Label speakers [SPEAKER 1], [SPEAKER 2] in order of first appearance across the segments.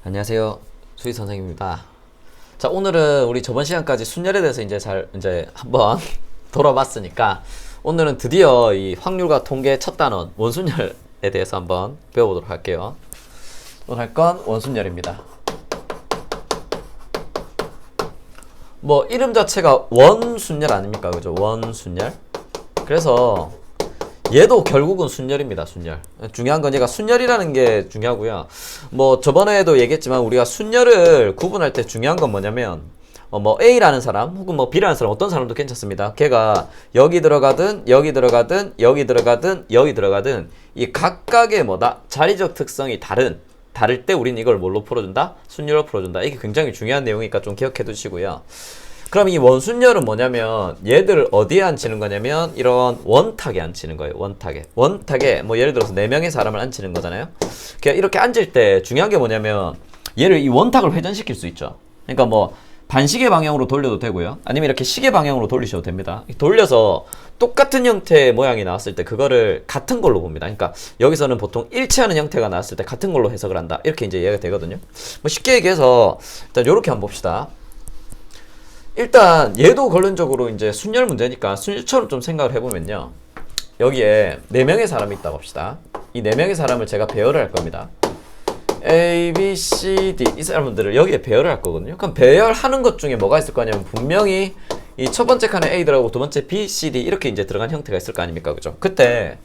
[SPEAKER 1] 안녕하세요. 수희 선생님입니다. 자, 오늘은 우리 저번 시간까지 순열에 대해서 이제 한번 돌아봤으니까 오늘은 드디어 이 확률과 통계 첫 단원 원순열에 대해서 한번 배워보도록 할게요. 오늘 할 건 원순열입니다. 뭐 이름 자체가 원순열 아닙니까? 그죠? 원순열. 그래서 얘도 결국은 순열입니다. 순열. 중요한 건 얘가 순열이라는 게 중요하고요. 뭐 저번에도 얘기했지만 우리가 순열을 구분할 때 중요한 건 뭐냐면 뭐 A라는 사람 혹은 뭐 B라는 사람 어떤 사람도 괜찮습니다. 걔가 여기 들어가든 여기 들어가든 여기 들어가든 여기 들어가든 이 각각의 뭐다? 자리적 특성이 다를 때 우리는 이걸 뭘로 풀어준다? 순열로 풀어준다. 이게 굉장히 중요한 내용이니까 좀 기억해 두시고요. 그럼 이 원순열은 뭐냐면 얘들을 어디에 앉히는 거냐면 이런 원탁에 앉히는 거예요. 원탁에 뭐 예를 들어서 4명의 사람을 앉히는 거잖아요. 그러니까 이렇게 앉을 때 중요한 게 뭐냐면 얘를 이 원탁을 회전시킬 수 있죠. 그러니까 뭐 반시계 방향으로 돌려도 되고요. 아니면 이렇게 시계 방향으로 돌리셔도 됩니다. 돌려서 똑같은 형태의 모양이 나왔을 때 그거를 같은 걸로 봅니다. 그러니까 여기서는 보통 일치하는 형태가 나왔을 때 같은 걸로 해석을 한다. 이렇게 이제 이해가 되거든요. 뭐 쉽게 얘기해서 일단 이렇게 한번 봅시다. 일단 얘도 결론적으로 이제 순열 문제니까 순열처럼 좀 생각을 해보면요. 여기에 4명의 사람이 있다고 합시다. 이 4명의 사람을 제가 배열을 할 겁니다. A, B, C, D 이 사람들을 여기에 배열을 할 거거든요. 그럼 배열하는 것 중에 뭐가 있을 거냐면 분명히 이 첫 번째 칸에 A 들어가고 두 번째 B, C, D 이렇게 이제 들어간 형태가 있을 거 아닙니까? 그죠? 그때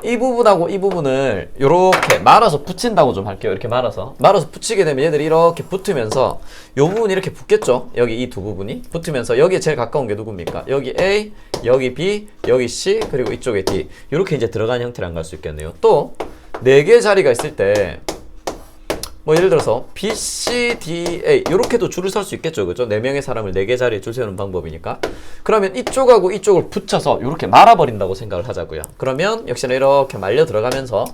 [SPEAKER 1] 이 부분하고 이 부분을 이렇게 말아서 붙인다고 좀 할게요. 이렇게 말아서 붙이게 되면 얘들이 이렇게 붙으면서 요 부분이 이렇게 붙겠죠. 여기 이 두 부분이 붙으면서 여기에 제일 가까운 게 누굽니까? 여기 A, 여기 B, 여기 C, 그리고 이쪽에 D 이렇게 이제 들어간 형태를 갈 수 있겠네요. 또 4개의 자리가 있을 때 뭐 예를 들어서 B, C, D, A 이렇게도 줄을 설 수 있겠죠. 그죠? 4명의 사람을 4개 자리에 줄 세우는 방법이니까. 그러면 이쪽하고 이쪽을 붙여서 이렇게 말아버린다고 생각을 하자고요. 그러면 역시나 이렇게 말려 들어가면서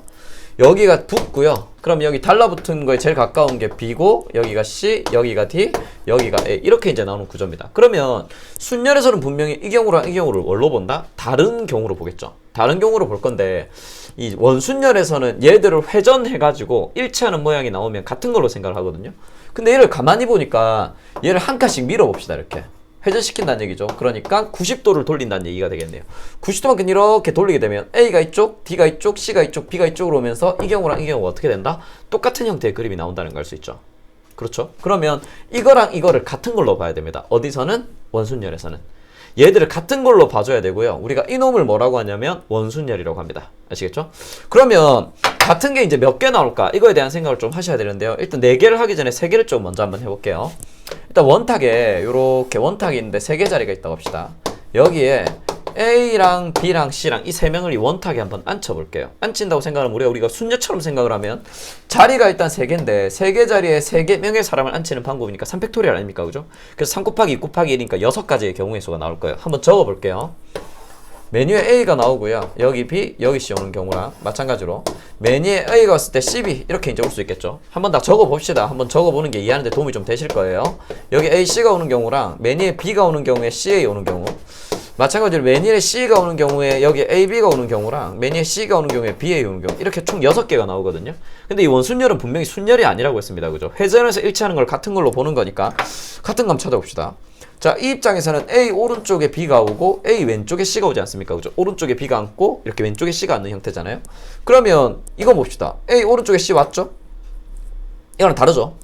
[SPEAKER 1] 여기가 붙고요. 그럼 여기 달라붙은 거에 제일 가까운 게 B고 여기가 C, 여기가 D, 여기가 A 이렇게 이제 나오는 구조입니다. 그러면 순열에서는 분명히 이 경우랑 이 경우를 뭘로 본다? 다른 경우로 보겠죠. 다른 경우로 볼 건데 이 원순열에서는 얘들을 회전해가지고 일치하는 모양이 나오면 같은 걸로 생각을 하거든요. 근데 얘를 가만히 보니까 얘를 한 칸씩 밀어봅시다. 이렇게 회전시킨다는 얘기죠. 그러니까 90도를 돌린다는 얘기가 되겠네요. 90도만큼 이렇게 돌리게 되면 A가 이쪽, D가 이쪽, C가 이쪽, B가 이쪽으로 오면서 이 경우랑 이 경우가 어떻게 된다? 똑같은 형태의 그림이 나온다는 걸 알 수 있죠. 그렇죠? 그러면 이거랑 이거를 같은 걸로 봐야 됩니다. 어디서는? 원순열에서는. 얘들을 같은 걸로 봐줘야 되고요. 우리가 이놈을 뭐라고 하냐면 원순열이라고 합니다. 아시겠죠? 그러면 같은 게 이제 몇 개 나올까? 이거에 대한 생각을 좀 하셔야 되는데요. 일단 4개를 하기 전에 3개를 좀 먼저 한번 해볼게요. 일단 원탁에 이렇게 원탁이 있는데 3개 자리가 있다고 합시다. 여기에 A랑 B랑 C랑 이 3명을 이 원탁에 한번 앉혀볼게요. 앉힌다고 생각하면 우리가 순열처럼 생각을 하면 자리가 일단 3개인데 3개 자리에 3명의 사람을 앉히는 방법이니까 3팩토리얼 아닙니까? 그죠? 그래서 3 곱하기 2 곱하기 1이니까 6가지의 경우의 수가 나올 거예요. 한번 적어볼게요. 메뉴에 A가 나오고요. 여기 B, 여기 C 오는 경우랑 마찬가지로 메뉴에 A가 왔을 때 CB 이렇게 이제 올 수 있겠죠. 한번 다 적어봅시다. 한번 적어보는 게 이해하는 데 도움이 좀 되실 거예요. 여기 A, C가 오는 경우랑 메뉴에 B가 오는 경우에 CA 오는 경우 마찬가지로 메뉴에 C가 오는 경우에 여기 AB가 오는 경우랑 메뉴에 C가 오는 경우에 BA 오는 경우 이렇게 총 6개가 나오거든요. 근데 이 원순열은 분명히 순열이 아니라고 했습니다. 그죠? 회전해서 일치하는 걸 같은 걸로 보는 거니까 같은 감 찾아봅시다. 자, 이 입장에서는 A 오른쪽에 B가 오고 A 왼쪽에 C가 오지 않습니까? 그죠? 오른쪽에 B가 앉고 이렇게 왼쪽에 C가 앉는 형태잖아요. 그러면 이거 봅시다. A 오른쪽에 C 왔죠? 이거랑 다르죠?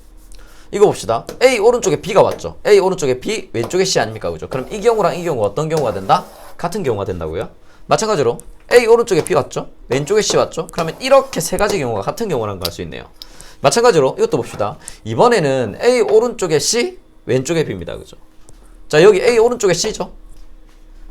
[SPEAKER 1] 이거 봅시다. A 오른쪽에 B가 왔죠. A 오른쪽에 B, 왼쪽에 C 아닙니까? 그죠? 그럼 이 경우랑 이 경우 어떤 경우가 된다? 같은 경우가 된다고요. 마찬가지로 A 오른쪽에 B 왔죠. 왼쪽에 C 왔죠. 그러면 이렇게 3가지 경우가 같은 경우라는 걸 알 수 있네요. 마찬가지로 이것도 봅시다. 이번에는 A 오른쪽에 C, 왼쪽에 B입니다. 그죠? 자, 여기 A 오른쪽에 C죠.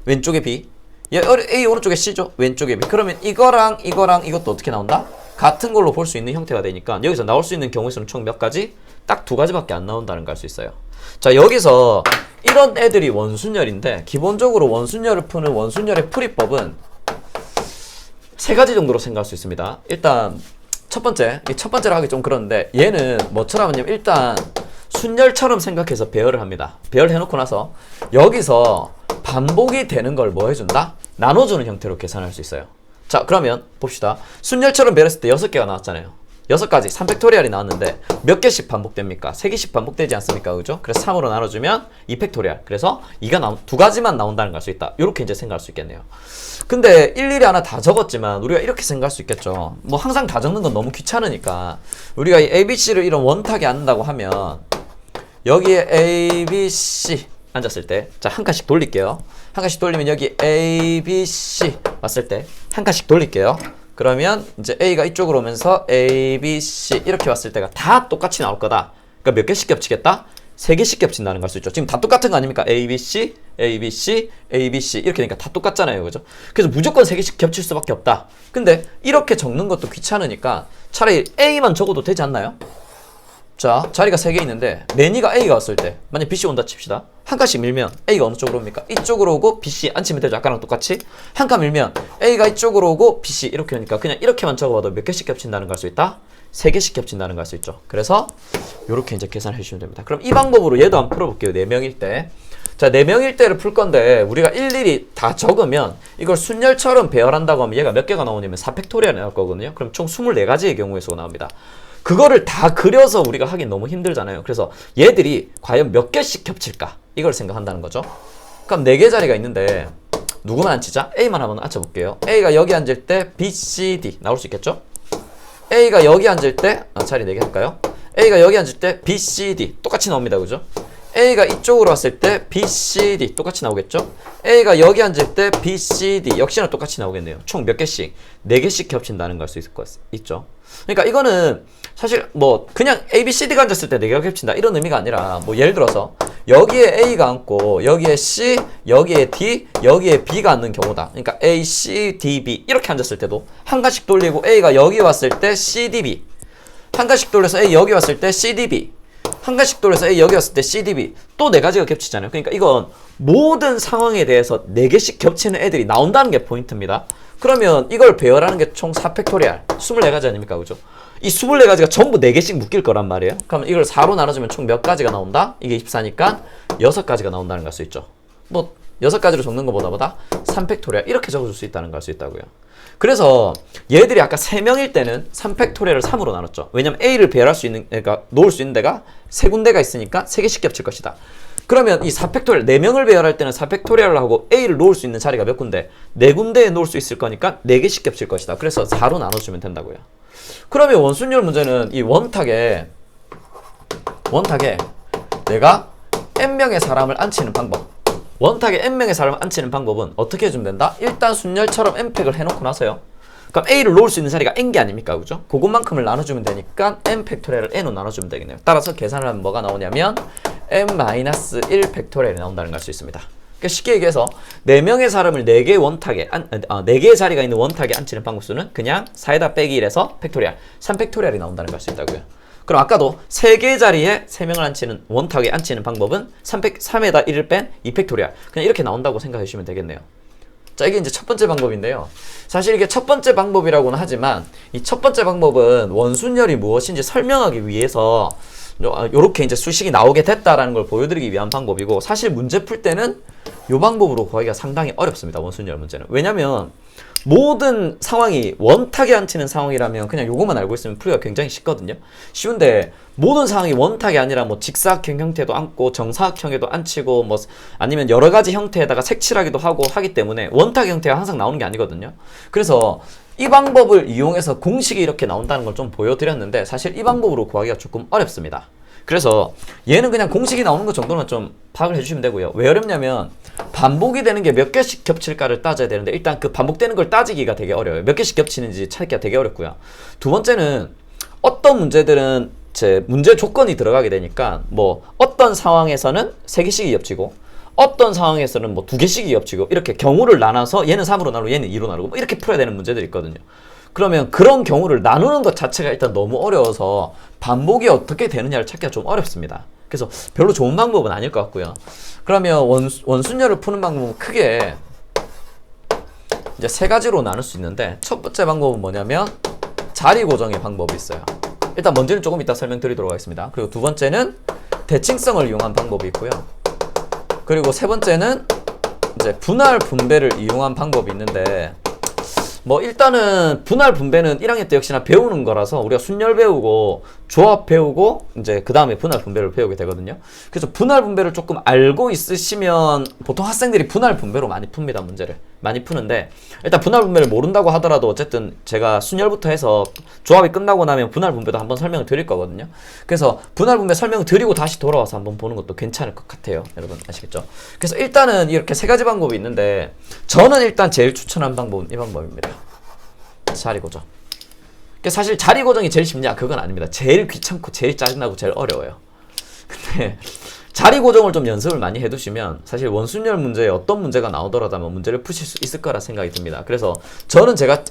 [SPEAKER 1] 왼쪽에 B. A 오른쪽에 C죠. 왼쪽에 B. 그러면 이거랑 이것도 어떻게 나온다? 같은 걸로 볼 수 있는 형태가 되니까 여기서 나올 수 있는 경우의 수는 총 몇 가지? 딱 2가지밖에 안 나온다는 걸 알 수 있어요. 자, 여기서 이런 애들이 원순열인데 기본적으로 원순열을 푸는 원순열의 풀이법은 3가지 정도로 생각할 수 있습니다. 일단 첫 번째로 하기 좀 그런데 얘는 뭐처럼 하냐면 일단 순열처럼 생각해서 배열을 합니다. 배열해놓고 나서 여기서 반복이 되는 걸 뭐 해준다? 나눠주는 형태로 계산할 수 있어요. 자, 그러면 봅시다. 순열처럼 배열했을 때 6개가 나왔잖아요. 6가지 3팩토리얼이 나왔는데 몇 개씩 반복됩니까? 3개씩 반복되지 않습니까? 그죠? 그래서 3으로 나눠주면 2팩토리얼. 그래서 2가지만 나온다는 걸 알 수 있다. 이렇게 이제 생각할 수 있겠네요. 근데 일일이 하나 다 적었지만 우리가 이렇게 생각할 수 있겠죠. 뭐 항상 다 적는 건 너무 귀찮으니까 우리가 이 ABC를 이런 원탁에 앉는다고 하면 여기에 ABC 앉았을 때, 자, 한 칸씩 돌릴게요. 한 칸씩 돌리면 여기 ABC 왔을 때 한 칸씩 돌릴게요. 그러면 이제 A가 이쪽으로 오면서 ABC 이렇게 왔을 때가 다 똑같이 나올 거다. 그러니까 몇 개씩 겹치겠다? 3개씩 겹친다는 걸 알 수 있죠. 지금 다 똑같은 거 아닙니까? ABC, ABC, ABC 이렇게 되니까 다 똑같잖아요. 그죠? 그래서 무조건 3개씩 겹칠 수밖에 없다. 근데 이렇게 적는 것도 귀찮으니까 차라리 A만 적어도 되지 않나요? 자, 자리가 3개 있는데 매니가 A가 왔을 때 만약 BC 온다 칩시다. 한 칸씩 밀면 A가 어느 쪽으로 옵니까? 이쪽으로 오고 BC 앉히면 되죠. 아까랑 똑같이. 한 칸 밀면 A가 이쪽으로 오고 BC 이렇게 오니까 그냥 이렇게만 적어봐도 몇 개씩 겹친다는 걸 알 수 있다? 3개씩 겹친다는 걸 알 수 있죠. 그래서 이렇게 이제 계산을 해주시면 됩니다. 그럼 이 방법으로 얘도 한번 풀어볼게요. 4명일 때. 자, 4명일 때를 풀 건데 우리가 일일이 다 적으면 이걸 순열처럼 배열한다고 하면 얘가 몇 개가 나오냐면 4팩토리얼이 나올 거거든요. 그럼 총 24가지의 경우의 수가 나옵니다. 그거를 다 그려서 우리가 하긴 너무 힘들잖아요. 그래서 얘들이 과연 몇 개씩 겹칠까? 이걸 생각한다는 거죠. 그럼 4개 자리가 있는데 누구만 앉히자? A만 한번 앉혀볼게요. A가 여기 앉을 때 B, C, D 나올 수 있겠죠? A가 여기 앉을 때 자리 4개 할까요? A가 여기 앉을 때 B, C, D 똑같이 나옵니다. 그죠? A가 이쪽으로 왔을 때 B, C, D 똑같이 나오겠죠? A가 여기 앉을 때 B, C, D 역시나 똑같이 나오겠네요. 총 몇 개씩? 4개씩 겹친다는 걸 알 수 있죠. 그러니까 이거는 사실 뭐 그냥 A, B, C, D가 앉았을 때 4개가 겹친다 이런 의미가 아니라 뭐 예를 들어서 여기에 A가 앉고 여기에 C, 여기에 D, 여기에 B가 앉는 경우다. 그러니까 A, C, D, B 이렇게 앉았을 때도 한 칸씩 돌리고 A가 여기 왔을 때 C, D, B 한 칸씩 돌려서 A 여기 왔을 때 C, D, B 한 가지씩 돌려서 A 여기 왔을 때 C, D, B 또 4가지가 겹치잖아요. 그러니까 이건 모든 상황에 대해서 4개씩 겹치는 애들이 나온다는 게 포인트입니다. 그러면 이걸 배열하는 게 총 4팩토리얼 24가지 아닙니까? 그죠? 이 24가지가 전부 4개씩 묶일 거란 말이에요. 그러면 이걸 4로 나눠주면 총 몇 가지가 나온다? 이게 24니까 6가지가 나온다는 걸 알 수 있죠. 뭐 6가지로 적는 것보다 3팩토리얼 이렇게 적어줄 수 있다는 걸 알 수 있다고요. 그래서 얘들이 아까 3명일 때는 3팩토리얼을 3으로 나눴죠. 왜냐면 A를 배열할 수 있는, 그러니까 놓을 수 있는 데가 3군데가 있으니까 3개씩 겹칠 것이다. 그러면 이 4팩토리얼, 4명을 배열할 때는 4팩토리얼을 하고 A를 놓을 수 있는 자리가 몇 군데? 4군데에 놓을 수 있을 거니까 4개씩 겹칠 것이다. 그래서 4로 나눠주면 된다고요. 그러면 원순열 문제는 이 원탁에 내가 N명의 사람을 앉히는 방법, 원탁에 N명의 사람을 앉히는 방법은 어떻게 해주면 된다? 일단 순열처럼 N팩을 해놓고 나서요. 그럼 A를 놓을 수 있는 자리가 N개 아닙니까? 그죠? 그것만큼을 나눠주면 되니까 N 팩토리얼을 N으로 나눠주면 되겠네요. 따라서 계산을 하면 뭐가 나오냐면 N-1 팩토리얼이 나온다는 걸 알 수 있습니다. 그러니까 쉽게 얘기해서 4명의 사람을 4개의 원탁에 4개의 자리가 있는 원탁에 앉히는 방법수는 그냥 4에다 빼기 1에서 팩토리얼 3팩토리얼이 나온다는 걸 알 수 있다고요. 그럼 아까도 3개의 자리에 3명을 앉히는 원탁에 앉히는 방법은 3에다 1을 뺀 2팩토리얼 그냥 이렇게 나온다고 생각해 주시면 되겠네요. 자, 이게 이제 첫 번째 방법인데요. 사실 이게 첫 번째 방법이라고는 하지만 이 첫 번째 방법은 원순열이 무엇인지 설명하기 위해서 요렇게 이제 수식이 나오게 됐다라는 걸 보여드리기 위한 방법이고, 사실 문제 풀 때는 요 방법으로 구하기가 상당히 어렵습니다. 원순열 문제는. 왜냐면 모든 상황이 원탁에 앉히는 상황이라면 그냥 요것만 알고 있으면 풀기가 굉장히 쉽거든요. 쉬운데 모든 상황이 원탁이 아니라 뭐 직사각형 형태도 앉고 정사각형에도 앉히고 뭐 아니면 여러 가지 형태에다가 색칠하기도 하고 하기 때문에 원탁 형태가 항상 나오는 게 아니거든요. 그래서 이 방법을 이용해서 공식이 이렇게 나온다는 걸 좀 보여드렸는데 사실 이 방법으로 구하기가 조금 어렵습니다. 그래서 얘는 그냥 공식이 나오는 것 정도는 좀 파악을 해주시면 되고요. 왜 어렵냐면 반복이 되는 게 몇 개씩 겹칠까를 따져야 되는데 일단 그 반복되는 걸 따지기가 되게 어려워요. 몇 개씩 겹치는지 찾기가 되게 어렵고요. 두 번째는 어떤 문제들은 제 문제 조건이 들어가게 되니까 뭐 어떤 상황에서는 3개씩이 겹치고 어떤 상황에서는 뭐 2개씩이 겹치고 이렇게 경우를 나눠서 얘는 3으로 나누고 얘는 2로 나누고 뭐 이렇게 풀어야 되는 문제들이 있거든요. 그러면 그런 경우를 나누는 것 자체가 일단 너무 어려워서 반복이 어떻게 되느냐를 찾기가 좀 어렵습니다. 그래서 별로 좋은 방법은 아닐 것 같고요. 그러면 원순열을 푸는 방법은 크게 이제 3가지로 나눌 수 있는데, 첫 번째 방법은 뭐냐면 자리 고정의 방법이 있어요. 일단 먼저는 조금 이따 설명드리도록 하겠습니다. 그리고 두 번째는 대칭성을 이용한 방법이 있고요. 그리고 세 번째는 이제 분할 분배를 이용한 방법이 있는데, 뭐 일단은 분할 분배는 1학년 때 역시나 배우는 거라서 우리가 순열 배우고 조합 배우고 이제 그 다음에 분할 분배를 배우게 되거든요. 그래서 분할 분배를 조금 알고 있으시면 보통 학생들이 분할 분배로 많이 풉니다. 문제를 많이 푸는데 일단 분할 분배를 모른다고 하더라도 어쨌든 제가 순열부터 해서 조합이 끝나고 나면 분할 분배도 한번 설명을 드릴 거거든요. 그래서 분할 분배 설명을 드리고 다시 돌아와서 한번 보는 것도 괜찮을 것 같아요. 여러분 아시겠죠? 그래서 일단은 이렇게 세 가지 방법이 있는데 저는 일단 제일 추천한 방법은 이 방법입니다. 자리 고정. 사실 자리 고정이 제일 쉽냐? 그건 아닙니다. 제일 귀찮고 제일 짜증나고 제일 어려워요. 근데 자리 고정을 좀 연습을 많이 해두시면 사실 원순열 문제에 어떤 문제가 나오더라도 문제를 푸실 수 있을 거라 생각이 듭니다. 그래서 저는 제가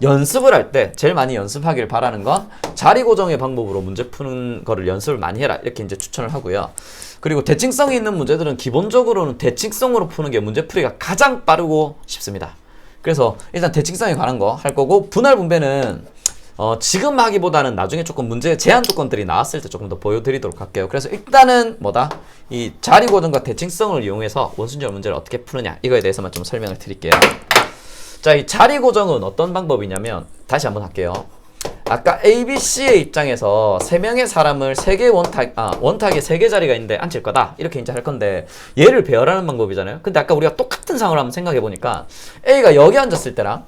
[SPEAKER 1] 연습을 할 때 제일 많이 연습하길 바라는 건 자리 고정의 방법으로 문제 푸는 거를 연습을 많이 해라 이렇게 이제 추천을 하고요. 그리고 대칭성이 있는 문제들은 기본적으로는 대칭성으로 푸는 게 문제풀이가 가장 빠르고 쉽습니다. 그래서 일단 대칭성에 관한 거 할 거고 분할 분배는 지금 하기보다는 나중에 조금 문제 제한 조건들이 나왔을 때 조금 더 보여드리도록 할게요. 그래서 일단은 뭐다? 이 자리 고정과 대칭성을 이용해서 원순열 문제를 어떻게 푸느냐 이거에 대해서만 좀 설명을 드릴게요. 자, 이 자리 고정은 어떤 방법이냐면 다시 한번 할게요. 아까 ABC의 입장에서 3명의 사람을 3개 원탁에 3개 자리가 있는데 앉힐 거다 이렇게 이제 할 건데 얘를 배열하는 방법이잖아요. 근데 아까 우리가 똑같은 상황을 한번 생각해 보니까 A가 여기 앉았을 때랑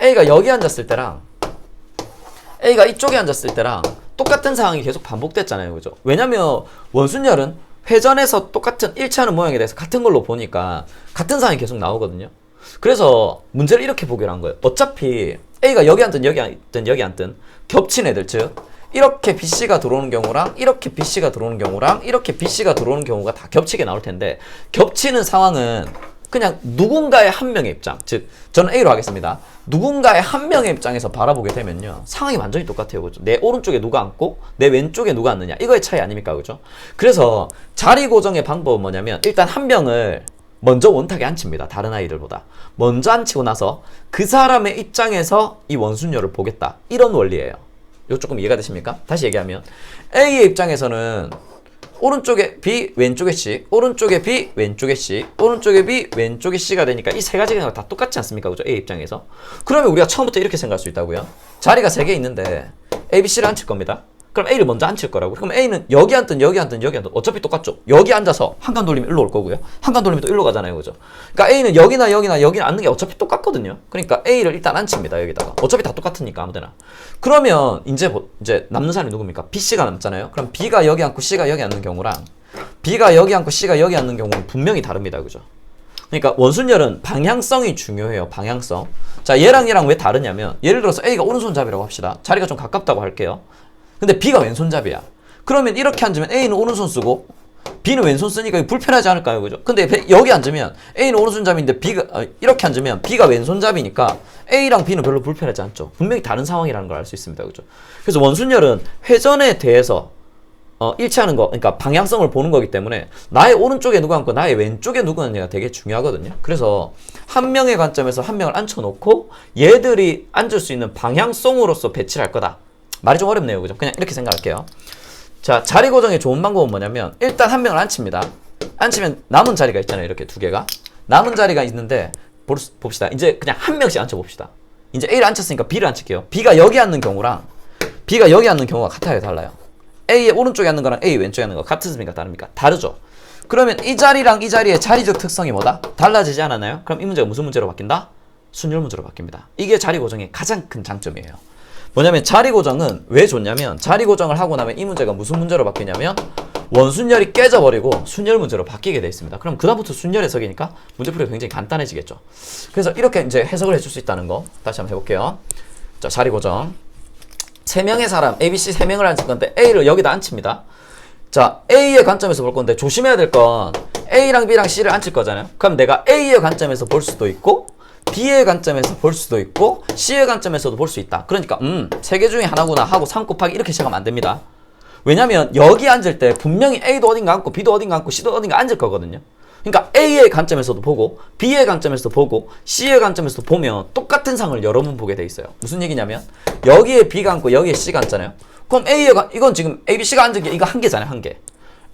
[SPEAKER 1] A가 여기 앉았을 때랑 A가 이쪽에 앉았을 때랑 똑같은 상황이 계속 반복됐잖아요. 그죠? 왜냐면 원순열은 회전에서 똑같은 일치하는 모양에 대해서 같은 걸로 보니까 같은 상황이 계속 나오거든요. 그래서 문제를 이렇게 보기로 한 거예요. 어차피 A가 여기 앉든 여기 앉든 여기 앉든 겹친 애들 즉 이렇게 BC가 들어오는 경우랑 이렇게 BC가 들어오는 경우랑 이렇게 BC가 들어오는 경우가 다 겹치게 나올 텐데 겹치는 상황은 그냥 누군가의 한 명의 입장 즉 저는 A로 하겠습니다. 누군가의 한 명의 입장에서 바라보게 되면요 상황이 완전히 똑같아요. 그죠? 내 오른쪽에 누가 앉고 내 왼쪽에 누가 앉느냐 이거의 차이 아닙니까? 그죠? 그래서 자리 고정의 방법은 뭐냐면 일단 한 명을 먼저 원탁에 앉힙니다. 다른 아이들보다. 먼저 앉히고 나서 그 사람의 입장에서 이 원순열을 보겠다. 이런 원리예요. 이거 조금 이해가 되십니까? 다시 얘기하면 A의 입장에서는 오른쪽에 B, 왼쪽에 C, 오른쪽에 B, 왼쪽에 C, 오른쪽에 B, 왼쪽에 C가 되니까 이 세 가지가 다 똑같지 않습니까? 그죠? A 입장에서. 그러면 우리가 처음부터 이렇게 생각할 수 있다고요. 자리가 3개 있는데 A, B, C를 앉힐 겁니다. 그럼 A를 먼저 앉힐 거라고. 그럼 A는 여기 앉든 여기 앉든 여기 앉든 어차피 똑같죠. 여기 앉아서 한 칸 돌리면 일로 올 거고요. 한 칸 돌리면 또 일로 가잖아요. 그죠? 그러니까 A는 여기나 여기나 여기 앉는 게 어차피 똑같거든요. 그러니까 A를 일단 앉힙니다. 여기다가. 어차피 다 똑같으니까 아무데나. 그러면 이제 남는 사람이 누굽니까? BC가 남잖아요. 그럼 B가 여기 앉고 C가 여기 앉는 경우랑 B가 여기 앉고 C가 여기 앉는 경우는 분명히 다릅니다. 그죠? 그러니까 원순열은 방향성이 중요해요. 방향성. 자, 얘랑 왜 다르냐면 예를 들어서 A가 오른손잡이라고 합시다. 자리가 좀 가깝다고 할게요. 근데 B가 왼손잡이야. 그러면 이렇게 앉으면 A는 오른손 쓰고 B는 왼손 쓰니까 불편하지 않을까요? 그죠? 근데 여기 앉으면 A는 오른손잡이인데 B가 이렇게 앉으면 B가 왼손잡이니까 A랑 B는 별로 불편하지 않죠. 분명히 다른 상황이라는 걸 알 수 있습니다. 그죠? 그래서 원순열은 회전에 대해서 일치하는 거, 그러니까 방향성을 보는 거기 때문에 나의 오른쪽에 누가 앉고 나의 왼쪽에 누가 앉느냐가 되게 중요하거든요. 그래서 한 명의 관점에서 한 명을 앉혀놓고 얘들이 앉을 수 있는 방향성으로서 배치를 할 거다. 말이 좀 어렵네요. 그죠? 그냥 이렇게 생각할게요. 자, 자리 고정의 좋은 방법은 뭐냐면 일단 한 명을 앉힙니다. 앉히면 남은 자리가 있잖아요. 이렇게 두 개가. 남은 자리가 있는데 봅시다. 이제 그냥 한 명씩 앉혀봅시다. 이제 A를 앉혔으니까 B를 앉힐게요. B가 여기 앉는 경우랑 B가 여기 앉는 경우가 같아요? 달라요? A의 오른쪽에 앉는 거랑 A 왼쪽에 앉는 거 같습니까? 다릅니까? 다르죠? 그러면 이 자리랑 이 자리의 자리적 특성이 뭐다? 달라지지 않았나요? 그럼 이 문제가 무슨 문제로 바뀐다? 순열 문제로 바뀝니다. 이게 자리 고정의 가장 큰 장점이에요. 뭐냐면 자리 고정은 왜 좋냐면 자리 고정을 하고 나면 이 문제가 무슨 문제로 바뀌냐면 원순열이 깨져버리고 순열 문제로 바뀌게 되어 있습니다. 그럼 그다음부터 순열 해석이니까 문제풀이가 굉장히 간단해지겠죠. 그래서 이렇게 이제 해석을 해줄 수 있다는 거 다시 한번 해볼게요. 자, 자리 고정. 3명의 사람 ABC 3명을 앉힐 건데 A를 여기다 앉힙니다. 자, A의 관점에서 볼 건데 조심해야 될 건 A랑 B랑 C를 앉힐 거잖아요. 그럼 내가 A의 관점에서 볼 수도 있고 B의 관점에서 볼 수도 있고 C의 관점에서도 볼 수 있다. 그러니까 3개 중에 하나구나 하고 3 곱하기 이렇게 시작하면 안 됩니다. 왜냐면 여기 앉을 때 분명히 A도 어딘가 앉고 B도 어딘가 앉고 C도 어딘가 앉을 거거든요. 그러니까 A의 관점에서도 보고 B의 관점에서도 보고 C의 관점에서도 보면 똑같은 상을 여러 번 보게 돼 있어요. 무슨 얘기냐면 여기에 B가 앉고 여기에 C가 앉잖아요. 그럼 이건 지금 A, B, C가 앉은 게 이거 한 개잖아요. 한 개.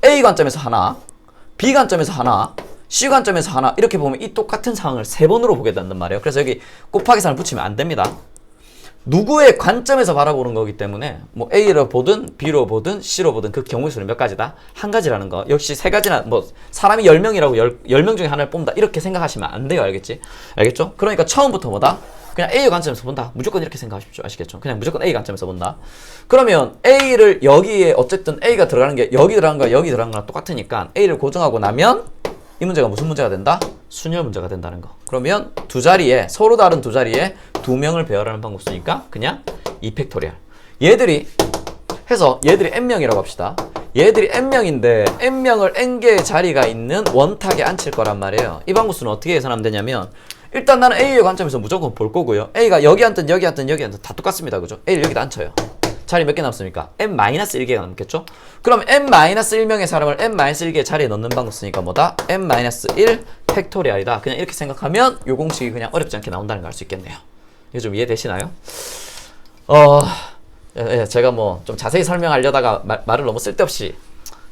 [SPEAKER 1] A 관점에서 하나, B 관점에서 하나, C 관점에서 하나 이렇게 보면 이 똑같은 상황을 3번으로 보게 된단 말이에요. 그래서 여기 곱하기 3을 붙이면 안 됩니다. 누구의 관점에서 바라보는 거기 때문에 뭐 A로 보든 B로 보든 C로 보든 그 경우의 수는 몇 가지다? 한 가지라는 거. 역시 3가지나 뭐 사람이 10명이라고 10명 중에 하나를 뽑는다 이렇게 생각하시면 안 돼요. 알겠지? 알겠죠? 그러니까 처음부터 뭐다? 그냥 A의 관점에서 본다. 무조건 이렇게 생각하십시오. 아시겠죠? 그냥 무조건 A 관점에서 본다. 그러면 A를 여기에 어쨌든 A가 들어가는 게 여기 들어간 거랑 여기 들어간 거랑 똑같으니까 A를 고정하고 나면 이 문제가 무슨 문제가 된다? 순열 문제가 된다는 거. 그러면 두 자리에 서로 다른 두 자리에 2명을 배열하는 방법 쓰니까 그냥 2팩토리얼. 얘들이 해서 얘들이 n명이라고 합시다. 얘들이 n명인데 n명을 n개의 자리가 있는 원탁에 앉힐 거란 말이에요. 이 방법수는 어떻게 계산하면 되냐면 일단 나는 A의 관점에서 무조건 볼 거고요. A가 여기 앉든 여기 앉든 여기 앉든 다 똑같습니다. 그죠? A를 여기다 앉혀요. 자리 몇 개 남습니까? n-1개가 남겠죠? 그럼 n-1명의 사람을 n-1개의 자리에 넣는 방법 쓰니까 뭐다? n-1 팩토리얼이다. 그냥 이렇게 생각하면 요 공식이 그냥 어렵지 않게 나온다는 걸 알 수 있겠네요. 이게 좀 이해되시나요? 제가 뭐 좀 자세히 설명하려다가 말을 너무 쓸데없이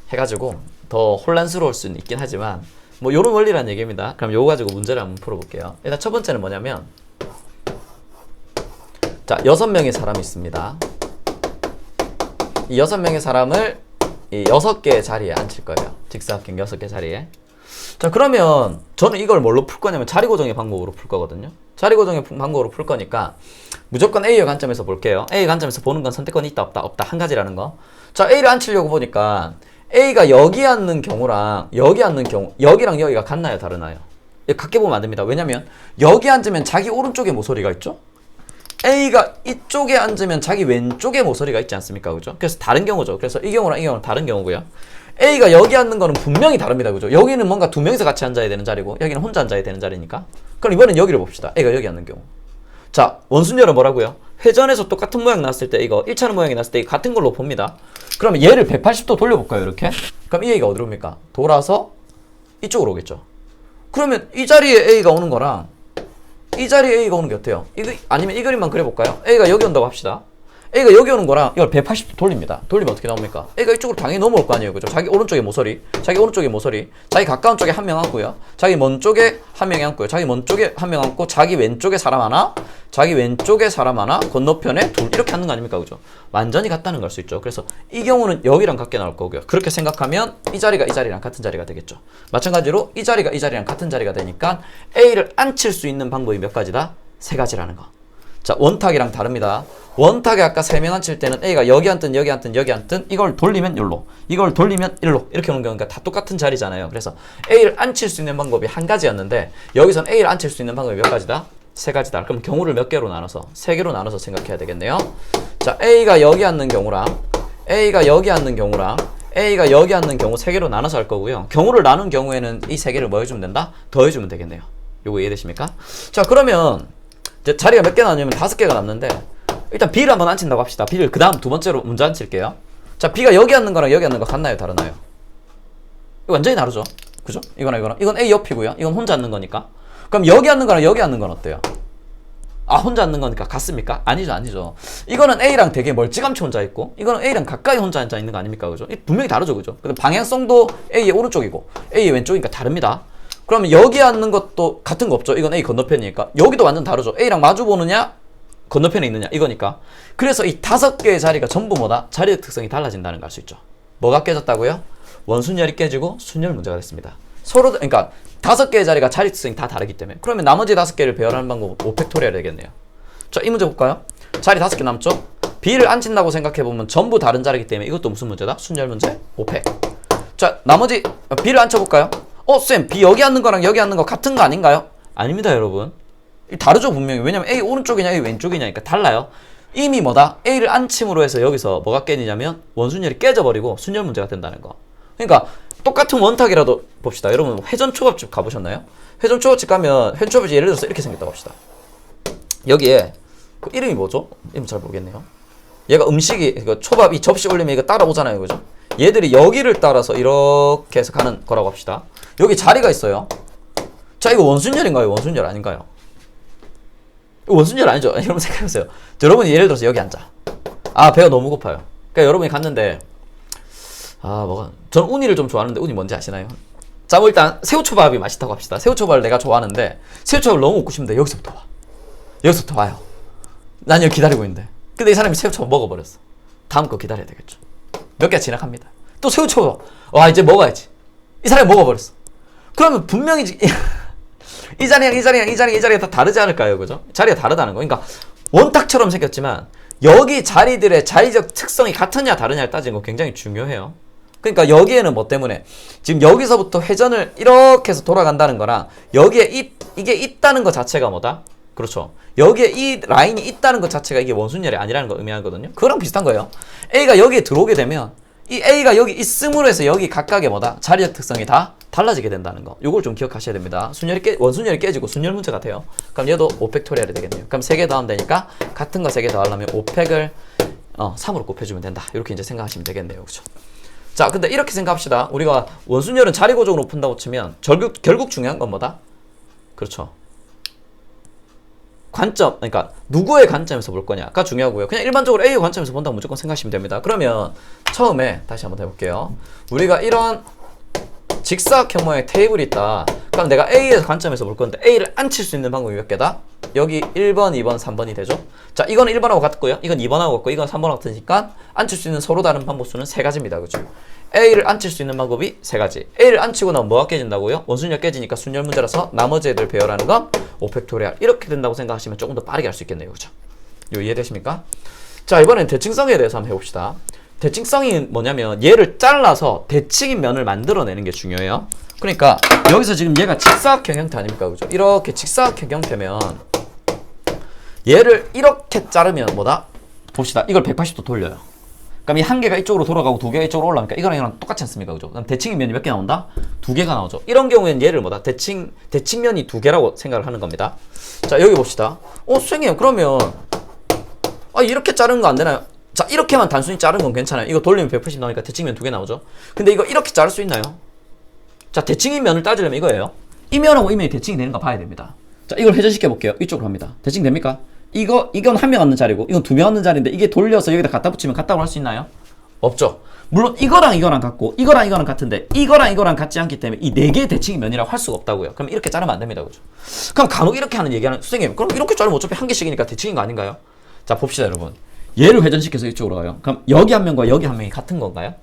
[SPEAKER 1] 해가지고 더 혼란스러울 수는 있긴 하지만 뭐 요런 원리라는 얘기입니다. 그럼 요거 가지고 문제를 한번 풀어볼게요. 일단 첫 번째는 뭐냐면 자 6명의 사람이 있습니다. 이 6명의 사람을 이 6개의 자리에 앉힐 거예요. 직사각형 6개 자리에. 자 그러면 저는 이걸 뭘로 풀 거냐면 자리 고정의 방법으로 풀 거거든요. 자리 고정의 방법으로 풀 거니까 무조건 A의 관점에서 볼게요. A 관점에서 보는 건 선택권이 있다 없다 없다 한 가지라는 거. 자 A를 앉히려고 보니까 A가 여기 앉는 경우랑 여기 앉는 경우 여기랑 여기가 같나요 다르나요? 같게 보면 안 됩니다. 왜냐면 여기 앉으면 자기 오른쪽에 모서리가 있죠. A가 이쪽에 앉으면 자기 왼쪽에 모서리가 있지 않습니까? 그죠? 그래서 다른 경우죠. 그래서 이 경우랑 이 경우는 다른 경우고요. A가 여기 앉는 거는 분명히 다릅니다. 그죠? 여기는 뭔가 2명이서 같이 앉아야 되는 자리고 여기는 혼자 앉아야 되는 자리니까. 그럼 이번엔 여기를 봅시다. A가 여기 앉는 경우. 자, 원순열은 뭐라고요? 회전에서 똑같은 모양 나왔을 때 이거 1차는 모양이 나왔을 때 같은 걸로 봅니다. 그러면 얘를 180도 돌려볼까요? 이렇게? 그럼 이 A가 어디로 옵니까? 돌아서 이쪽으로 오겠죠. 그러면 이 자리에 A가 오는 거랑 이 자리에 A가 오는 게 어때요? 아니면 이 그림만 그려볼까요? A가 여기 온다고 합시다. A가 여기 오는 거랑 이걸 180도 돌립니다. 돌리면 어떻게 나옵니까? A가 이쪽으로 당연히 넘어올 거 아니에요. 그죠? 자기 오른쪽에 모서리, 자기 가까운 쪽에 한 명 앉고요. 자기 먼 쪽에 한 명이 앉고요. 자기 먼 쪽에 한 명 앉고, 자기 왼쪽에 사람 하나, 자기 왼쪽에 사람 하나, 건너편에 둘, 이렇게 앉는 거 아닙니까? 그죠? 완전히 같다는 걸 수 있죠. 그래서 이 경우는 여기랑 같게 나올 거고요. 그렇게 생각하면 이 자리가 이 자리랑 같은 자리가 되겠죠. 마찬가지로 이 자리가 이 자리랑 같은 자리가 되니까 A를 앉힐 수 있는 방법이 몇 가지다? 3가지라는 거. 자, 원탁이랑 다릅니다. 원탁에 아까 3명 앉힐 때는 A가 여기 앉든 여기 앉든 여기 앉든 이걸 돌리면 여기로, 이걸 돌리면 일로 이렇게 오는 경우가 다 똑같은 자리잖아요. 그래서 A를 앉힐 수 있는 방법이 한 가지였는데 여기선 A를 앉힐 수 있는 방법이 몇 가지다? 3가지다. 그럼 경우를 몇 개로 나눠서? 3개로 나눠서 생각해야 되겠네요. 자, A가 여기 앉는 경우랑 A가 여기 앉는 경우랑 A가 여기 앉는 경우 3개로 나눠서 할 거고요. 경우를 나눈 경우에는 이 3개를 뭐 해주면 된다? 더해주면 되겠네요. 요거 이해되십니까? 자, 그러면 이제 자리가 몇 개 나누면 5개가 남는데 일단 B를 한번 앉힌다고 합시다. B를 그 다음 두 번째로 먼저 앉힐게요. 자, B가 여기 앉는 거랑 여기 앉는 거 같나요? 다르나요? 이거 완전히 다르죠? 그죠? 이거랑 이건 A 옆이고요. 이건 혼자 앉는 거니까. 그럼 여기 앉는 거랑 여기 앉는 건 어때요? 아, 혼자 앉는 거니까 같습니까? 아니죠. 이거는 A랑 되게 멀찌감치 혼자 있고 이거는 A랑 가까이 혼자 앉아 있는 거 아닙니까? 그죠? 분명히 다르죠. 그죠? 근데 방향성도 A의 오른쪽이고 A의 왼쪽이니까 다릅니다. 그러면 여기 앉는 것도 같은 거 없죠? 이건 A 건너편이니까. 여기도 완전 다르죠? A랑 마주 보느냐? 건너편에 있느냐? 이거니까. 그래서 이 5개의 자리가 전부 뭐다? 자리의 특성이 달라진다는 걸 알 수 있죠. 뭐가 깨졌다고요? 원순열이 깨지고 순열 문제가 됐습니다. 서로, 그러니까 5개의 자리가 자리 특성이 다 다르기 때문에. 그러면 나머지 5개를 배열하는 방법은 5팩토리얼 되겠네요. 자, 이 문제 볼까요? 자리 5개 남죠? B를 앉힌다고 생각해보면 전부 다른 자리이기 때문에 이것도 무슨 문제다? 순열 문제? 5팩. 자, 나머지 B를 앉혀볼까요? 쌤, B 여기 앉는 거랑 여기 앉는 거 같은 거 아닌가요? 아닙니다, 여러분. 다르죠, 분명히. 왜냐면 A 오른쪽이냐, A 왼쪽이냐니까 달라요. 이미 뭐다? A를 앉힘으로 해서 여기서 뭐가 깨지냐면 원순열이 깨져버리고 순열 문제가 된다는 거. 그러니까 똑같은 원탁이라도 봅시다. 여러분, 회전 초밥집 가보셨나요? 회전 초밥집 가면 회전 초밥집이 예를 들어서 이렇게 생겼다고 합시다. 여기에 그 이름이 뭐죠? 이름 잘 모르겠네요. 얘가 음식이, 그 초밥 이 접시 올리면 이거 따라오잖아요, 그죠? 얘들이 여기를 따라서 이렇게 해서 가는 거라고 합시다. 여기 자리가 있어요. 자, 이거 원순열인가요? 원순열 아닌가요? 이거 원순열 아니죠? 여러분 생각해보세요. 여러분이 예를 들어서 여기 앉아. 아, 배가 너무 고파요. 그러니까 여러분이 갔는데 전 우니를 좀 좋아하는데 우니 뭔지 아시나요? 자, 뭐 일단 새우초밥이 맛있다고 합시다. 새우초밥을 내가 좋아하는데 새우초밥을 너무 먹고 싶은데 여기서부터 와. 여기서부터 와요. 난 여기 기다리고 있는데. 근데 이 사람이 새우초밥 먹어버렸어. 다음 거 기다려야 되겠죠. 몇 개 지나갑니다. 또 새우초밥. 와, 이제 먹어야지. 이 사람이 먹어버렸어. 그러면 분명히 이 자리가 다 다르지 않을까요? 그죠? 자리가 다르다는 거. 그러니까 원탁처럼 생겼지만 여기 자리들의 자리적 특성이 같으냐 다르냐를 따지는 거 굉장히 중요해요. 그러니까 여기에는 뭐 때문에 지금 여기서부터 회전을 이렇게 해서 돌아간다는 거랑 여기에 이게 있다는 것 자체가 뭐다? 그렇죠. 여기에 이 라인이 있다는 것 자체가 이게 원순열이 아니라는 걸 의미하거든요. 그거랑 비슷한 거예요. A가 여기에 들어오게 되면 이 A가 여기 있음으로 해서 여기 각각의 뭐다? 자리적 특성이 다 달라지게 된다는 거. 요걸 좀 기억하셔야 됩니다. 원순열이 깨지고 순열 문제 같아요. 그럼 얘도 5팩토리얼이 되겠네요. 그럼 3개 더하면 되니까 같은 거 3개 더하려면 5팩을 3으로 곱해주면 된다. 이렇게 이제 생각하시면 되겠네요. 그죠? 자, 근데 이렇게 생각합시다. 우리가 원순열은 자리 고정으로 푼다고 치면 결국 중요한 건 뭐다? 그렇죠. 관점, 그러니까 누구의 관점에서 볼 거냐가 중요하고요. 그냥 일반적으로 A의 관점에서 본다고 무조건 생각하시면 됩니다. 그러면 처음에 다시 한번 해볼게요. 우리가 이런 직사각형 테이블이 있다. 그럼 내가 A의 관점에서 볼 건데 A를 앉힐 수 있는 방법이 몇 개다? 여기 1번, 2번, 3번이 되죠? 자, 이거는 1번하고 같고요. 이건 2번하고 같고 이건 3번하고 같으니까 앉힐 수 있는 서로 다른 방법 수는 3가지입니다. 그죠? A를 앉힐 수 있는 방법이 3가지. A를 앉히고 나면 뭐가 깨진다고요? 원순열 깨지니까 순열 문제라서 나머지 애들 배열하는 건 5팩토리얼. 이렇게 된다고 생각하시면 조금 더 빠르게 할 수 있겠네요. 그죠? 이거 이해되십니까? 자, 이번엔 대칭성에 대해서 한번 해봅시다. 대칭성이 뭐냐면 얘를 잘라서 대칭인 면을 만들어내는 게 중요해요. 그러니까 여기서 지금 얘가 직사각형 형태 아닙니까? 그죠? 이렇게 직사각형 형태면 얘를 이렇게 자르면 뭐다? 봅시다. 이걸 180도 돌려요. 그럼 이 한 개가 이쪽으로 돌아가고 두 개가 이쪽으로 올라오니까 이거랑 똑같지 않습니까? 그죠? 그럼 대칭인 면이 몇 개 나온다? 2개가 나오죠. 이런 경우에는 얘를 뭐다? 대칭면이 2개라고 생각을 하는 겁니다. 자, 여기 봅시다. 선생님, 그러면 이렇게 자르는 거 안 되나요? 자, 이렇게만 단순히 자른 건 괜찮아요. 이거 돌리면 180 나오니까 대칭면 2개 나오죠. 근데 이거 이렇게 자를 수 있나요? 자, 대칭인 면을 따지려면 이거예요. 이 면하고 이 면이 대칭이 되는가 봐야 됩니다. 자, 이걸 회전시켜 볼게요. 이쪽으로 합니다. 대칭 됩니까? 이건 한 명 앉는 자리고 이건 2명 앉는 자리인데 이게 돌려서 여기다 갖다 붙이면 같다고 할 수 있나요? 없죠. 물론 이거랑 이거랑 같고 이거랑 이거랑 같은데 이거랑 같지 않기 때문에 이 4개의 대칭이 면이라고 할 수가 없다고요. 그럼 이렇게 자르면 안 됩니다. 그죠? 그럼 간혹 이렇게 하는 얘기하는 선생님, 그럼 이렇게 자르면 어차피 한 개씩이니까 대칭인 거 아닌가요? 자, 봅시다, 여러분. 얘를 회전시켜서 이쪽으로 가요. 그럼 여기 한 명과 여기 한 명이 같은 건가요?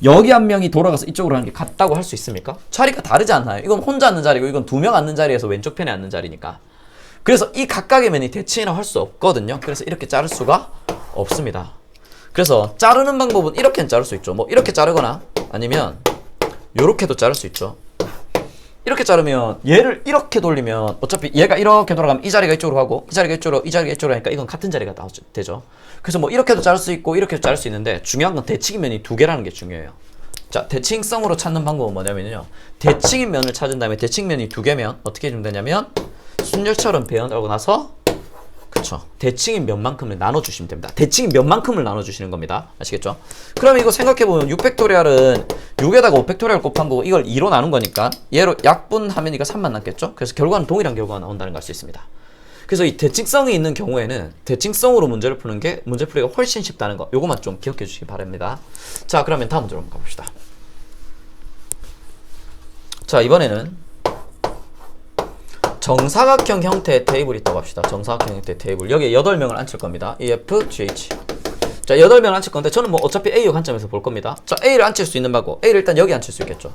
[SPEAKER 1] 여기 한 명이 돌아가서 이쪽으로 하는 게 같다고 할 수 있습니까? 자리가 다르지 않나요? 이건 혼자 앉는 자리고 이건 2명 앉는 자리에서 왼쪽 편에 앉는 자리니까. 그래서 이 각각의 면이 대칭이라고 할 수 없거든요. 그래서 이렇게 자를 수가 없습니다. 그래서 자르는 방법은 이렇게는 자를 수 있죠. 뭐 이렇게 자르거나 아니면 요렇게도 자를 수 있죠. 이렇게 자르면 얘를 이렇게 돌리면 어차피 얘가 이렇게 돌아가면 이 자리가 이쪽으로 가고 이 자리가 이쪽으로 이 자리가 이쪽으로 하니까 이건 같은 자리가 되죠. 그래서 뭐 이렇게도 자를 수 있고 이렇게도 자를 수 있는데 중요한 건 대칭인 면이 2개라는 게 중요해요. 자, 대칭성으로 찾는 방법은 뭐냐면요. 대칭인 면을 찾은 다음에 대칭면이 2개면 어떻게 해주면 되냐면 순열처럼 배열하고 나서 그쵸, 대칭인 면만큼을 나눠주시면 됩니다. 대칭인 면만큼을 나눠주시는 겁니다. 아시겠죠? 그럼 이거 생각해보면 6팩토리얼은 6에다가 5팩토리얼 곱한 거고 이걸 2로 나눈 거니까 얘로 약분하면 이거 3만 남겠죠? 그래서 결과는 동일한 결과가 나온다는 걸 알 수 있습니다. 그래서 이 대칭성이 있는 경우에는 대칭성으로 문제를 푸는 게 문제풀이가 훨씬 쉽다는 거, 요것만 좀 기억해 주시기 바랍니다. 자, 그러면 다음 문제로 한번 가봅시다. 자, 이번에는 정사각형 형태의 테이블이 있다고 합시다. 정사각형 형태의 테이블. 여기에 8명을 앉힐 겁니다. EF, GH. 자, 8명을 앉힐 건데 저는 뭐 어차피 A의 관점에서 볼 겁니다. 자, A를 앉힐 수 있는 방법. A를 일단 여기 앉힐 수 있겠죠.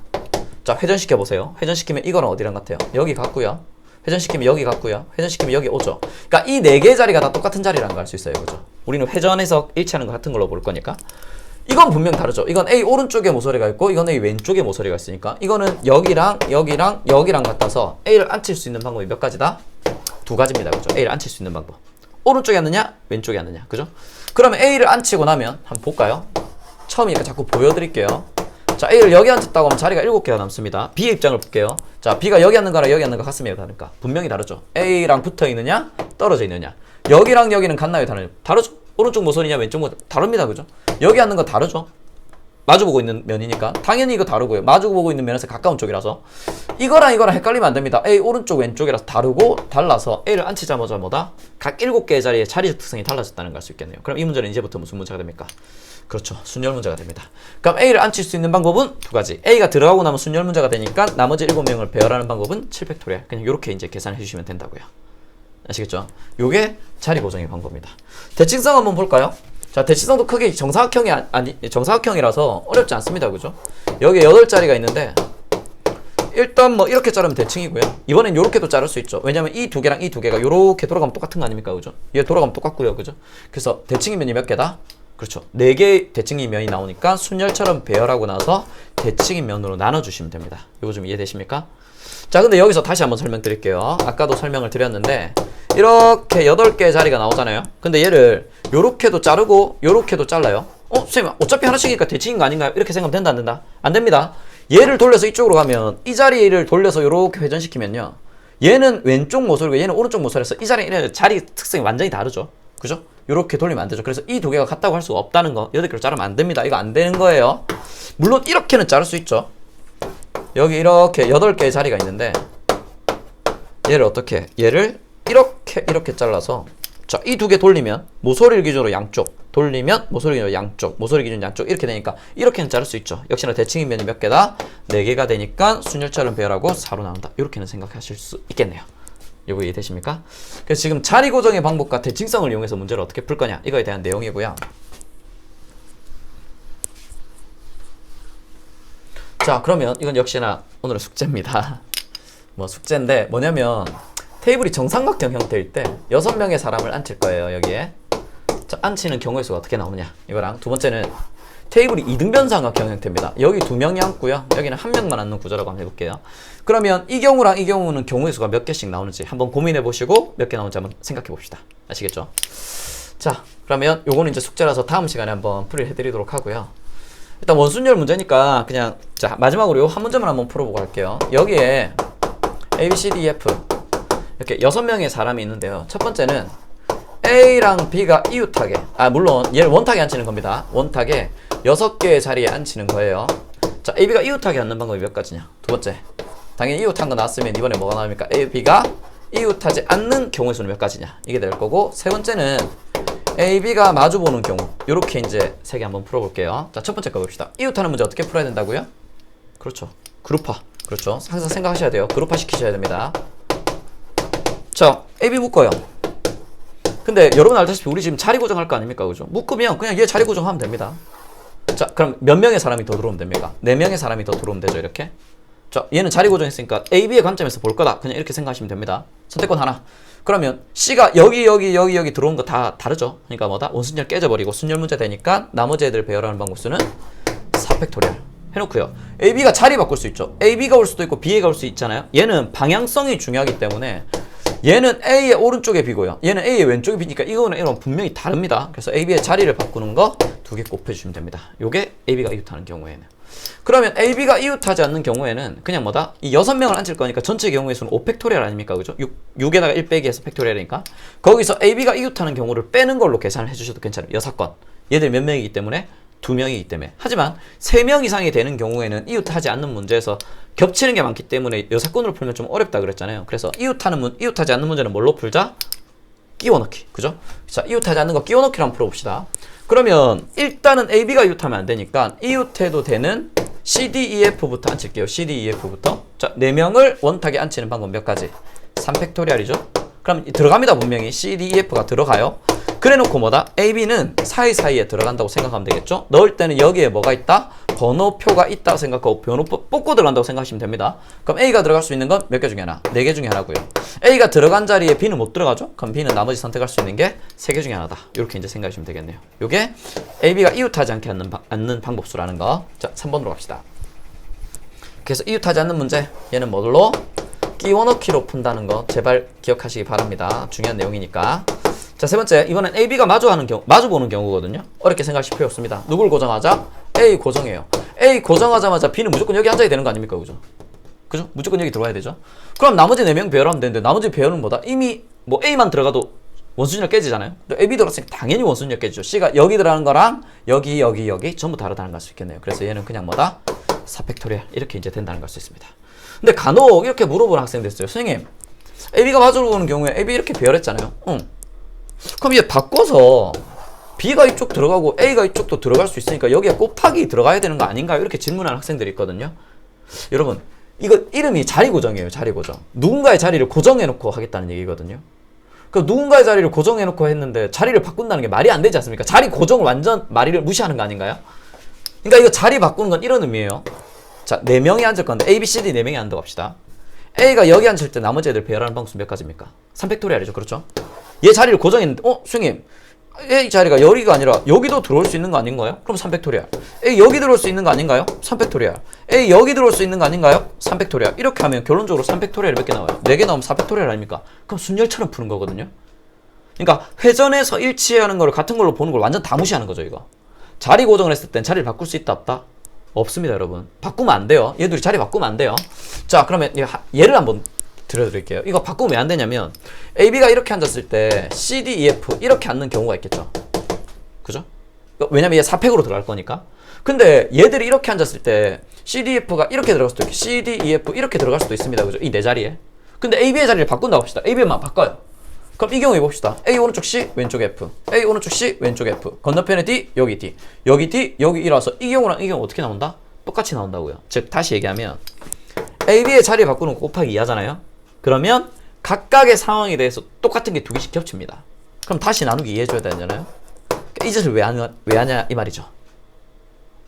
[SPEAKER 1] 자, 회전시켜 보세요. 회전시키면 이거랑 어디랑 같아요? 여기 같고요. 회전시키면 여기 같고요. 회전시키면 여기 오죠. 그러니까 이 4개의 자리가 다 똑같은 자리라는 걸 알 수 있어요. 그죠? 우리는 회전해서 일치하는 거 같은 걸로 볼 거니까. 이건 분명 다르죠. 이건 A 오른쪽에 모서리가 있고 이건 A 왼쪽에 모서리가 있으니까 이거는 여기랑 같아서 A를 앉힐 수 있는 방법이 몇 가지다? 2가지입니다. 그죠? A를 앉힐 수 있는 방법. 오른쪽에 앉느냐? 왼쪽에 앉느냐? 그죠? 그러면 A를 앉히고 나면 한번 볼까요? 처음이니까 자꾸 보여드릴게요. 자, A를 여기 앉혔다고 하면 자리가 7개가 남습니다. B의 입장을 볼게요. 자, B가 여기 앉는 거랑 여기 앉는 거 같습니까? 다를까? 분명히 다르죠. A랑 붙어 있느냐? 떨어져 있느냐? 여기랑 여기는 같나요? 다르죠? 다르죠? 오른쪽 모서리냐 왼쪽 모서리 다릅니다. 그죠? 여기 앉는 거 다르죠? 마주보고 있는 면이니까 당연히 이거 다르고요. 마주보고 있는 면에서 가까운 쪽이라서 이거랑 헷갈리면 안 됩니다. A 오른쪽 왼쪽이라서 다르고 달라서 A를 앉히자마자 뭐다? 각 7개의 자리에 자리적 특성이 달라졌다는 걸 알 수 있겠네요. 그럼 이 문제는 이제부터 무슨 문제가 됩니까? 그렇죠. 순열 문제가 됩니다. 그럼 A를 앉힐 수 있는 방법은 두 가지. A가 들어가고 나면 순열 문제가 되니까 나머지 7명을 배열하는 방법은 7팩토리얼. 그냥 이렇게 이제 계산해 주시면 된다고요. 아시겠죠? 요게 자리 고정의 방법입니다. 대칭성 한번 볼까요? 자, 대칭성도 크게 정사각형이라서 어렵지 않습니다. 그죠? 여기에 8자리가 있는데 일단 뭐 이렇게 자르면 대칭이고요. 이번엔 요렇게도 자를 수 있죠. 왜냐면 이 두 개랑 이 두 개가 요렇게 돌아가면 똑같은 거 아닙니까? 그죠? 얘 돌아가면 똑같고요. 그죠? 그래서 대칭이 면이 몇 개다? 그렇죠. 4개의 대칭이 면이 나오니까 순열처럼 배열하고 나서 대칭이 면으로 나눠주시면 됩니다. 요거 좀 이해되십니까? 자, 근데 여기서 다시 한번 설명드릴게요. 아까도 설명을 드렸는데 이렇게 8개의 자리가 나오잖아요. 근데 얘를 요렇게도 자르고 요렇게도 잘라요. 선생님 어차피 하나씩이니까 대칭인 거 아닌가요? 이렇게 생각하면 된다 안 된다? 안 됩니다. 얘를 돌려서 이쪽으로 가면 이 자리를 돌려서 요렇게 회전시키면요, 얘는 왼쪽 모서리고 얘는 오른쪽 모서리에서 이 자리 특성이 완전히 다르죠. 그죠? 요렇게 돌리면 안 되죠. 그래서 이 두 개가 같다고 할 수가 없다는 거. 8개로 자르면 안 됩니다. 이거 안 되는 거예요. 물론 이렇게는 자를 수 있죠. 여기 이렇게 8개의 자리가 있는데 얘를 어떻게, 얘를 이렇게 잘라서, 자, 이 두 개 돌리면 모서리를 기준으로 양쪽 돌리면 모서리 기준으로 양쪽, 모서리 기준 양쪽 이렇게 되니까 이렇게는 자를 수 있죠. 역시나 대칭인 면이 몇 개다? 4개가 되니까 순열처럼 배열하고 4로 나온다. 이렇게는 생각하실 수 있겠네요. 이거 이해되십니까? 그래서 지금 자리 고정의 방법과 대칭성을 이용해서 문제를 어떻게 풀 거냐, 이거에 대한 내용이고요. 자, 그러면 이건 역시나 오늘의 숙제입니다. 뭐 숙제인데 뭐냐면 테이블이 정삼각형 형태일 때 6명의 사람을 앉힐 거예요. 여기에. 자, 앉히는 경우의 수가 어떻게 나오냐, 이거랑 두 번째는 테이블이 이등변삼각형 형태입니다. 여기 2명이 앉고요. 여기는 1명만 앉는 구조라고 한번 해볼게요. 그러면 이 경우랑 이 경우는 경우의 수가 몇 개씩 나오는지 한번 고민해 보시고 몇 개 나오는지 한번 생각해 봅시다. 아시겠죠? 자, 그러면 요거는 이제 숙제라서 다음 시간에 한번 풀이해 드리도록 하고요. 일단 원순열 문제니까 그냥, 자, 마지막으로 요 한 문제만 한번 풀어보고 할게요. 여기에 A, B, C, D, E, F 이렇게 6명의 사람이 있는데요. 첫 번째는 A랑 B가 이웃하게, 물론 얘를 원탁에 앉히는 겁니다. 원탁에 6개의 자리에 앉히는 거예요. 자, A, B가 이웃하게 앉는 방법이 몇 가지냐? 두 번째, 당연히 이웃한 거 나왔으면 이번에 뭐가 나옵니까? A, B가 이웃하지 않는 경우의 수는 몇 가지냐? 이게 될 거고, 세 번째는 A, B가 마주보는 경우. 요렇게 이제 3개 한번 풀어볼게요. 자, 첫 번째 거 봅시다. 이웃하는 문제 어떻게 풀어야 된다고요? 그렇죠. 그룹화. 그렇죠. 항상 생각하셔야 돼요. 그룹화 시키셔야 됩니다. 자, A, B 묶어요. 근데 여러분 알다시피 우리 지금 자리 고정할 거 아닙니까? 그죠? 묶으면 그냥 얘 자리 고정하면 됩니다. 자, 그럼 몇 명의 사람이 더 들어오면 됩니까? 4명의 사람이 더 들어오면 되죠, 이렇게. 자, 얘는 자리 고정했으니까 A, B의 관점에서 볼 거다. 그냥 이렇게 생각하시면 됩니다. 선택권 하나. 그러면 C가 여기 들어온 거 다 다르죠? 그러니까 뭐다? 원순열 깨져버리고 순열 문제 되니까 나머지 애들 배열하는 방법수는 4팩토리얼 해놓고요. A, B가 자리 바꿀 수 있죠. A, B가 올 수도 있고 B가 올 수 있잖아요. 얘는 방향성이 중요하기 때문에 얘는 A의 오른쪽에 B고요. 얘는 A의 왼쪽에 B니까 이거는 분명히 다릅니다. 그래서 A, B의 자리를 바꾸는 거 2개 곱해주시면 됩니다. 요게 A, B가 이웃하는 경우에는. 그러면 A, B가 이웃하지 않는 경우에는 그냥 뭐다? 이 6명을 앉힐 거니까 전체 경우의 수는 5팩토리얼 아닙니까? 그죠? 6에다가 1 빼기 해서 팩토리얼이니까 거기서 A, B가 이웃하는 경우를 빼는 걸로 계산을 해주셔도 괜찮아요. 6건. 얘들 몇 명이기 때문에? 2명이기 때문에. 하지만 3명 이상이 되는 경우에는 이웃하지 않는 문제에서 겹치는 게 많기 때문에 6건으로 풀면 좀 어렵다 그랬잖아요. 그래서 이웃하지 않는 문제는 뭘로 풀자? 끼워넣기. 그죠? 자, 이웃하지 않는 거 끼워넣기를 한번 풀어봅시다. 그러면 일단은 A, B가 이웃하면 안 되니까 이웃해도 되는 C, D, E, F부터 앉힐게요. C, D, E, F부터. 자, 4명을 원탁에 앉히는 방법 몇 가지? 3팩토리얼이죠? 그럼 들어갑니다. 분명히 C, D, E, F가 들어가요. 그래놓고 뭐다? A, B는 사이사이에 들어간다고 생각하면 되겠죠? 넣을 때는 여기에 뭐가 있다? 번호표가 있다고 생각하고 번호표 뽑고 들어간다고 생각하시면 됩니다. 그럼 A가 들어갈 수 있는 건 몇 개 중에 하나? 4개 중에 하나고요. A가 들어간 자리에 B는 못 들어가죠? 그럼 B는 나머지 선택할 수 있는 게 3개 중에 하나다. 이렇게 이제 생각하시면 되겠네요. 요게 A, B가 이웃하지 않게 않는 방법수라는 거. 자, 3번으로 갑시다. 그래서 이웃하지 않는 문제, 얘는 뭘로? 끼워넣기로 푼다는 거 제발 기억하시기 바랍니다. 중요한 내용이니까. 자, 세 번째, 이번엔 A, B가 마주보는 경우거든요. 어렵게 생각하실 필요 없습니다. 누굴 고정하자? A 고정해요. A 고정하자마자 B는 무조건 여기 앉아야 되는 거 아닙니까? 그죠? 그죠? 무조건 여기 들어와야 되죠? 그럼 나머지 4명 배열하면 되는데, 나머지 배열은 뭐다? 이미 뭐 A만 들어가도 원순열 깨지잖아요? A, B 들어갔으니까 당연히 원순열 깨지죠. C가 여기 들어가는 거랑 여기 전부 다르다는 걸 알 수 있겠네요. 그래서 얘는 그냥 뭐다? 4팩토리얼 이렇게 이제 된다는 걸 알 수 있습니다. 근데 간혹 이렇게 물어보는 학생들 있어요. 선생님, A, B가 마주보는 경우에 A, B 이렇게 배열했잖아요. 그럼 이제 바꿔서 B가 이쪽 들어가고 A가 이쪽도 들어갈 수 있으니까 여기에 곱하기 들어가야 되는 거 아닌가요? 이렇게 질문하는 학생들이 있거든요. 여러분, 이거 이름이 자리 고정이에요. 자리 고정. 누군가의 자리를 고정해놓고 하겠다는 얘기거든요. 그 누군가의 자리를 고정해놓고 했는데 자리를 바꾼다는 게 말이 안 되지 않습니까? 자리 고정을 완전 말이를 무시하는 거 아닌가요? 그러니까 이거 자리 바꾸는 건 이런 의미예요. 자, 4명이 앉을 건데 A, B, C, D 4명이 앉는다고 합시다. A가 여기 앉을 때 나머지 애들 배열하는 방수 몇 가지입니까? 3팩토리얼이죠. 그렇죠? 얘 자리를 고정했는데 선생님, A 자리가 여기가 아니라 여기도 들어올 수 있는 거 아닌가요? 그럼 3팩토리얼. A 여기 들어올 수 있는 거 아닌가요? 3팩토리얼. A 여기 들어올 수 있는 거 아닌가요? 3팩토리얼. 이렇게 하면 결론적으로 3팩토리얼이 몇 개 나와요? 4개 나오면 4팩토리얼 아닙니까? 그럼 순열처럼 푸는 거거든요. 그러니까 회전해서 일치하는 거를 같은 걸로 보는 걸 완전 다 무시하는 거죠, 이거. 자리 고정을 했을 땐 자리를 바꿀 수 있다, 없다? 없습니다, 여러분. 바꾸면 안 돼요. 얘들이 자리 바꾸면 안 돼요. 자, 그러면 예를 한번 들려드릴게요. 이거 바꾸면 왜 안 되냐면 AB가 이렇게 앉았을 때 C, D, E, F 이렇게 앉는 경우가 있겠죠. 그죠? 왜냐면 얘 4팩으로 들어갈 거니까. 근데 얘들이 이렇게 앉았을 때 C, D, F가 이렇게 들어갈 수도 있고 C, D, E, F 이렇게 들어갈 수도 있습니다. 그죠? 이 네 자리에. 근데 AB의 자리를 바꾼다고 합시다. AB만 바꿔요. 그럼 이 경우에 봅시다. A 오른쪽 C, 왼쪽 F. A 오른쪽 C, 왼쪽 F. 건너편에 D, 여기 D. 여기 D, 여기 E라서 이 경우랑 이 경우 어떻게 나온다? 똑같이 나온다고요. 즉 다시 얘기하면 A, B의 자리 바꾸는 거 곱하기 2 하잖아요. 그러면 각각의 상황에 대해서 똑같은 게 2개씩 겹칩니다. 그럼 다시 나누기 2 해줘야 되잖아요. 이 짓을 왜 하냐 이 말이죠.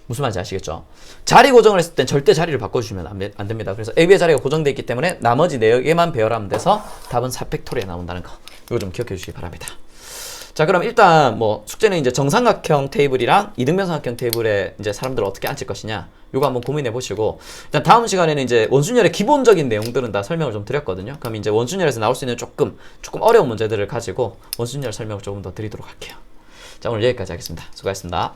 [SPEAKER 1] 무슨 말인지 아시겠죠? 자리 고정을 했을 땐 절대 자리를 바꿔주시면 안 됩니다. 그래서 AB의 자리가 고정되어 있기 때문에 나머지 4개만 배열하면 돼서 답은 4팩토리에 나온다는 거. 이거 좀 기억해 주시기 바랍니다. 자, 그럼 일단 뭐 숙제는 이제 정삼각형 테이블이랑 이등변삼각형 테이블에 이제 사람들을 어떻게 앉힐 것이냐, 요거 한번 고민해 보시고, 일단 다음 시간에는 이제 원순열의 기본적인 내용들은 다 설명을 좀 드렸거든요. 그럼 이제 원순열에서 나올 수 있는 조금 어려운 문제들을 가지고 원순열 설명을 조금 더 드리도록 할게요. 자, 오늘 여기까지 하겠습니다. 수고하셨습니다.